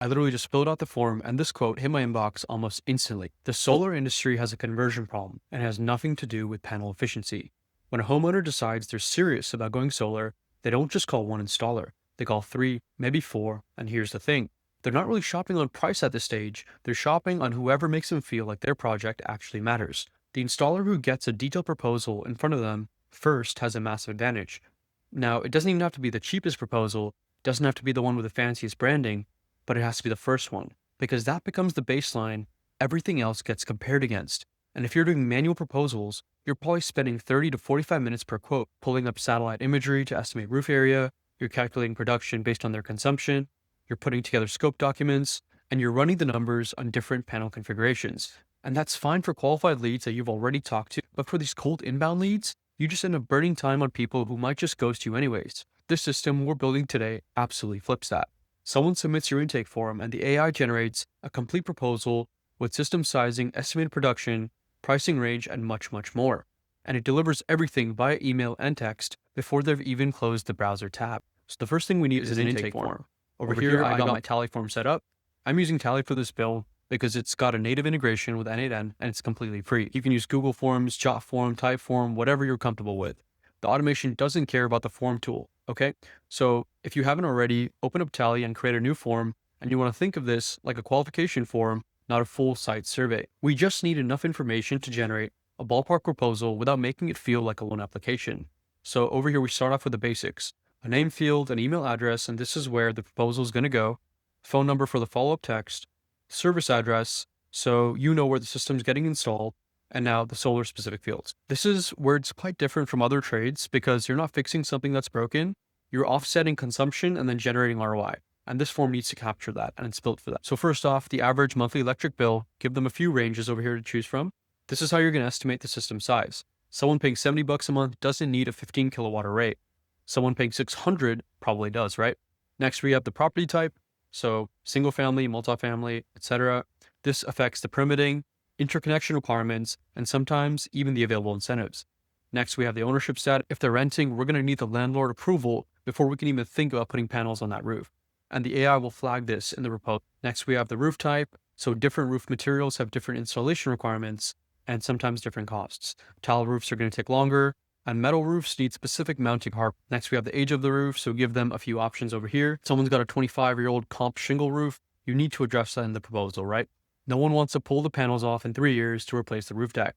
I literally just filled out the form and this quote hit my inbox almost instantly. The solar industry has a conversion problem and has nothing to do with panel efficiency. When a homeowner decides they're serious about going solar, they don't just call one installer. They call three, maybe four, and here's the thing. They're not really shopping on price at this stage, they're shopping on whoever makes them feel like their project actually matters. The installer who gets a detailed proposal in front of them first has a massive advantage. Now, it doesn't even have to be the cheapest proposal, it doesn't have to be the one with the fanciest branding, but it has to be the first one, because that becomes the baseline everything else gets compared against. And if you're doing manual proposals, you're probably spending 30 to 45 minutes per quote, pulling up satellite imagery to estimate roof area, you're calculating production based on their consumption, you're putting together scope documents, and you're running the numbers on different panel configurations. And that's fine for qualified leads that you've already talked to, but for these cold inbound leads, you just end up burning time on people who might just ghost you anyways. This system we're building today absolutely flips that. Someone submits your intake form and the AI generates a complete proposal with system sizing, estimated production, pricing range, and much, much more. And it delivers everything via email and text before they've even closed the browser tab. So the first thing we need is an intake form. Over here, I got my Tally form set up. I'm using Tally for this build because it's got a native integration with n8n and it's completely free. You can use Google Forms, Jotform, Typeform, whatever you're comfortable with. The automation doesn't care about the form tool, okay? So if you haven't already, open up Tally and create a new form, and you want to think of this like a qualification form, not a full site survey. We just need enough information to generate a ballpark proposal without making it feel like a loan application. So over here, we start off with the basics, a name field, an email address, and this is where the proposal is going to go, phone number for the follow-up text, service address, so you know where the system's getting installed, and now the solar specific fields. This is where it's quite different from other trades because you're not fixing something that's broken, you're offsetting consumption and then generating ROI. And this form needs to capture that, and it's built for that. So first off, the average monthly electric bill, give them a few ranges over here to choose from. This is how you're going to estimate the system size. Someone paying $70 a month doesn't need a 15 kilowatt array. Someone paying 600 probably does, right? Next, we have the property type. So single family, multifamily, etc. This affects the permitting, interconnection requirements, and sometimes even the available incentives. Next, we have the ownership stat. If they're renting, we're going to need the landlord approval before we can even think about putting panels on that roof. And the AI will flag this in the proposal. Next, we have the roof type. So different roof materials have different installation requirements and sometimes different costs. Tile roofs are going to take longer, and metal roofs need specific mounting hardware. Next, we have the age of the roof, so give them a few options over here. Someone's got a 25-year-old comp shingle roof, you need to address that in the proposal, right? No one wants to pull the panels off in 3 years to replace the roof deck.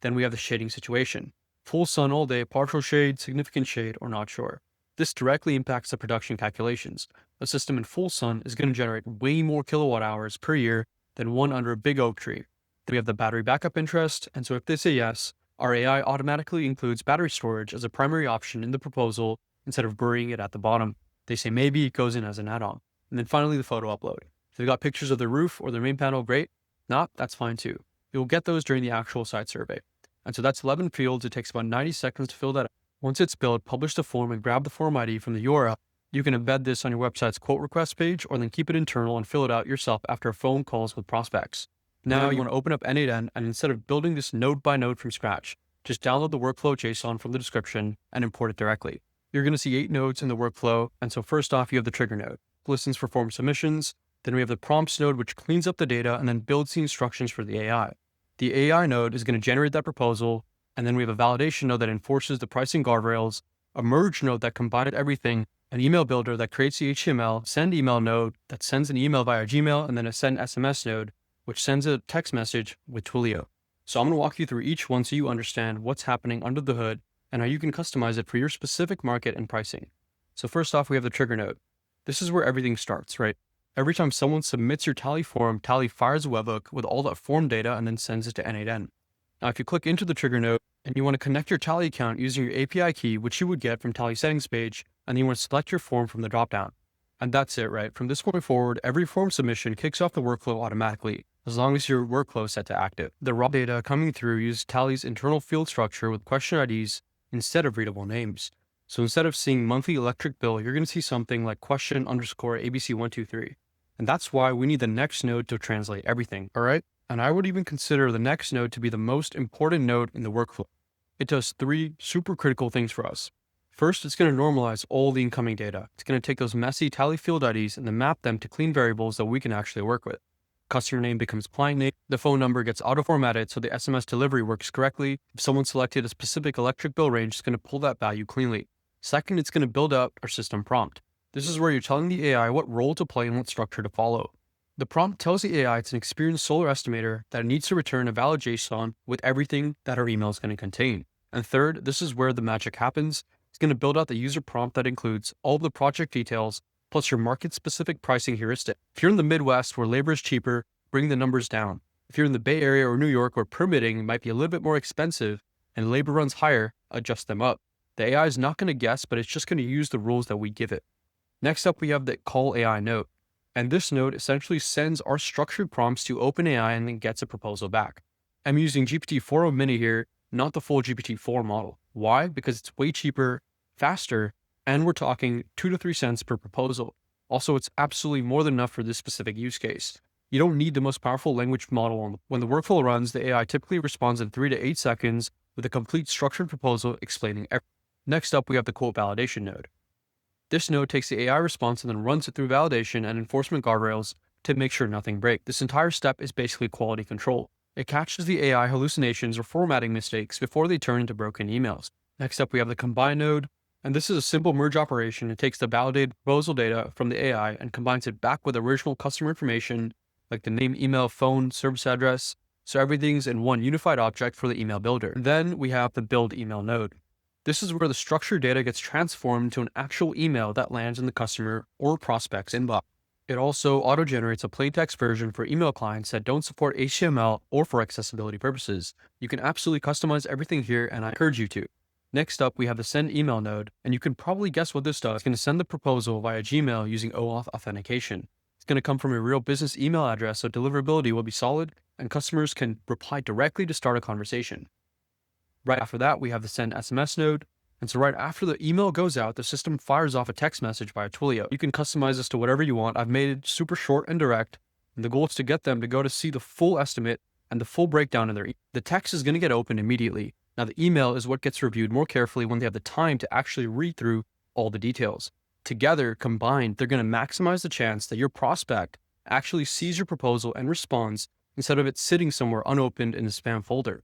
Then we have the shading situation. Full sun all day, partial shade, significant shade, or not sure. This directly impacts the production calculations. A system in full sun is going to generate way more kilowatt hours per year than one under a big oak tree. Then we have the battery backup interest, and so if they say yes, our AI automatically includes battery storage as a primary option in the proposal instead of burying it at the bottom. They say maybe, it goes in as an add-on. And then finally, the photo upload. If they've got pictures of their roof or their main panel, great. Not, that's fine too. You'll get those during the actual site survey. And so that's 11 fields. It takes about 90 seconds to fill that out. Once it's built, publish the form and grab the form ID from the URL. You can embed this on your website's quote request page or then keep it internal and fill it out yourself after phone calls with prospects. Now you want to open up n8n, and instead of building this node by node from scratch, just download the workflow JSON from the description and import it directly. You're going to see 8 nodes in the workflow. And so first off, you have the trigger node, listens for form submissions. Then we have the prompts node, which cleans up the data and then builds the instructions for the AI. The AI node is going to generate that proposal. And then we have a validation node that enforces the pricing guardrails, a merge node that combined everything, an email builder that creates the HTML, send email node that sends an email via Gmail, and then a send SMS node, which sends a text message with Twilio. So I'm going to walk you through each one so you understand what's happening under the hood and how you can customize it for your specific market and pricing. So first off, we have the trigger node. This is where everything starts, right? Every time someone submits your Tally form, Tally fires a webhook with all that form data and then sends it to n8n. Now, if you click into the trigger node and you want to connect your Tally account using your API key, which you would get from Tally settings page, and you want to select your form from the dropdown. And that's it, right? From this point forward, every form submission kicks off the workflow automatically, as long as your workflow is set to active. The raw data coming through uses Tally's internal field structure with question IDs instead of readable names. So instead of seeing monthly electric bill, you're going to see something like question underscore ABC123. And that's why we need the next node to translate everything, all right? And I would even consider the next node to be the most important node in the workflow. It does 3 super critical things for us. First, it's going to normalize all the incoming data. It's going to take those messy tally field IDs and then map them to clean variables that we can actually work with. Customer name becomes client name. The phone number gets auto-formatted so the SMS delivery works correctly. If someone selected a specific electric bill range, it's going to pull that value cleanly. Second, it's going to build up our system prompt. This is where you're telling the AI what role to play and what structure to follow. The prompt tells the AI it's an experienced solar estimator that it needs to return a valid JSON with everything that our email is going to contain. And third, this is where the magic happens. It's going to build out the user prompt that includes all the project details, plus your market-specific pricing heuristic. If you're in the Midwest where labor is cheaper, bring the numbers down. If you're in the Bay Area or New York where permitting might be a little bit more expensive and labor runs higher, adjust them up. The AI is not going to guess, but it's just going to use the rules that we give it. Next up, we have the call AI node. And this node essentially sends our structured prompts to OpenAI and then gets a proposal back. I'm using GPT-4o Mini here, not the full GPT-4 model. Why? Because it's way cheaper, faster, and we're talking 2 to 3 cents per proposal. Also, it's absolutely more than enough for this specific use case. You don't need the most powerful language model. When the workflow runs, the AI typically responds in 3 to 8 seconds with a complete structured proposal explaining everything. Next up, we have the quote validation node. This node takes the AI response and then runs it through validation and enforcement guardrails to make sure nothing breaks. This entire step is basically quality control. It catches the AI hallucinations or formatting mistakes before they turn into broken emails. Next up, we have the combine node. And this is a simple merge operation. It takes the validated proposal data from the AI and combines it back with original customer information like the name, email, phone, service address. So everything's in one unified object for the email builder. Then we have the build email node. This is where the structured data gets transformed to an actual email that lands in the customer or prospect's inbox. It also auto-generates a plain text version for email clients that don't support HTML or for accessibility purposes. You can absolutely customize everything here, and I encourage you to. Next up, we have the send email node, and you can probably guess what this does. It's going to send the proposal via Gmail using OAuth authentication. It's going to come from a real business email address, so deliverability will be solid, and customers can reply directly to start a conversation. Right after that, we have the send SMS node. And so right after the email goes out, the system fires off a text message via Twilio. You can customize this to whatever you want. I've made it super short and direct. And the goal is to get them to go to see the full estimate and the full breakdown in their The text is going to get opened immediately. Now, the email is what gets reviewed more carefully when they have the time to actually read through all the details. Together, combined, they're going to maximize the chance that your prospect actually sees your proposal and responds instead of it sitting somewhere unopened in the spam folder.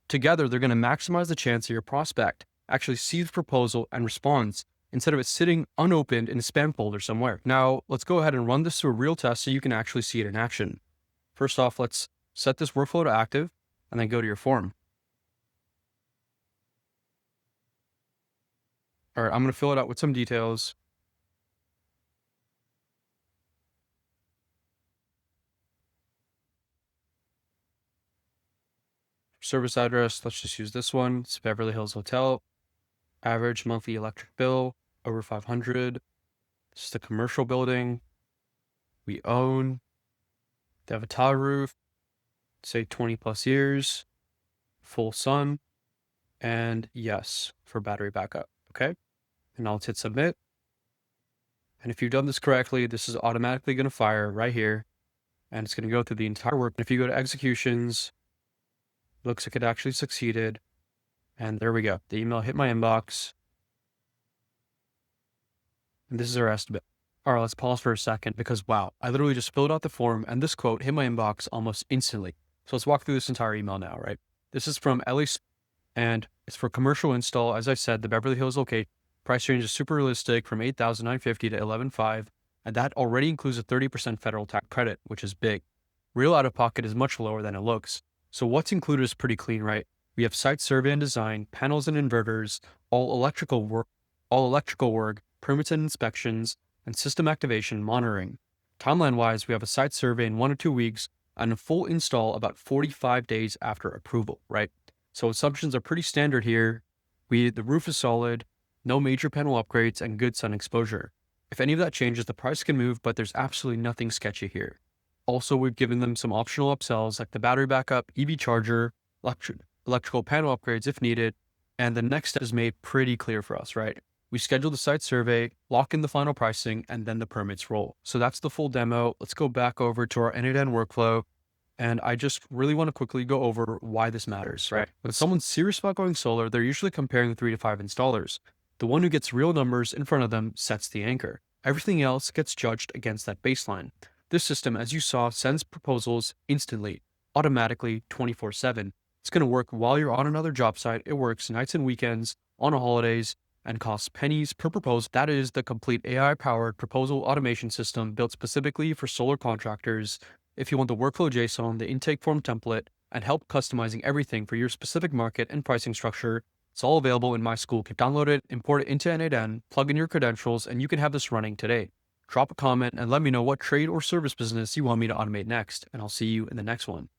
Together, they're going to maximize the chance that your prospect actually sees the proposal and responds instead of it sitting unopened in a spam folder somewhere. Now, let's go ahead and run this through a real test so you can actually see it in action. First off, let's set this workflow to active and then go to your form. All right, I'm going to fill it out with some details. Service address, let's just use this one. It's Beverly Hills Hotel. Average monthly electric bill, over 500. This is the commercial building we own. They have a tile roof, say 20 plus years, full sun, and yes for battery backup, okay? And now let's hit submit. And if you've done this correctly, this is automatically going to fire right here, and it's going to go through the entire work. And if you go to executions, looks like it actually succeeded. And there we go. The email hit my inbox. And this is our estimate. All right, let's pause for a second because wow, I literally just filled out the form and this quote hit my inbox almost instantly. So let's walk through this entire email now, right? This is from Ellie and it's for commercial install. As I said, the Beverly Hills location. Price range is super realistic from $8,950 to $11,500. And that already includes a 30% federal tax credit, which is big. Real out-of-pocket is much lower than it looks. So what's included is pretty clean, right? We have site survey and design, panels and inverters, all electrical work, permits and inspections, and system activation monitoring. Timeline-wise, we have a site survey in 1 or 2 weeks and a full install about 45 days after approval, right? So assumptions are pretty standard here. The roof is solid, no major panel upgrades, and good sun exposure. If any of that changes, the price can move, but there's absolutely nothing sketchy here. Also, we've given them some optional upsells like the battery backup, EV charger, electrical panel upgrades if needed, and the next step is made pretty clear for us, right? We schedule the site survey, lock in the final pricing, and then the permits roll. So that's the full demo. Let's go back over to our n8n workflow. And I just really want to quickly go over why this matters, right? When someone's serious about going solar, they're usually comparing 3 to 5 installers. The one who gets real numbers in front of them sets the anchor. Everything else gets judged against that baseline. This system, as you saw, sends proposals instantly, automatically, 24/7. It's going to work while you're on another job site. It works nights and weekends, on holidays, and costs pennies per proposal. That is the complete AI-powered proposal automation system built specifically for solar contractors. If you want the workflow JSON, the intake form template, and help customizing everything for your specific market and pricing structure, it's all available in my school. Download it, import it into n8n, plug in your credentials, and you can have this running today. Drop a comment and let me know what trade or service business you want me to automate next, and I'll see you in the next one.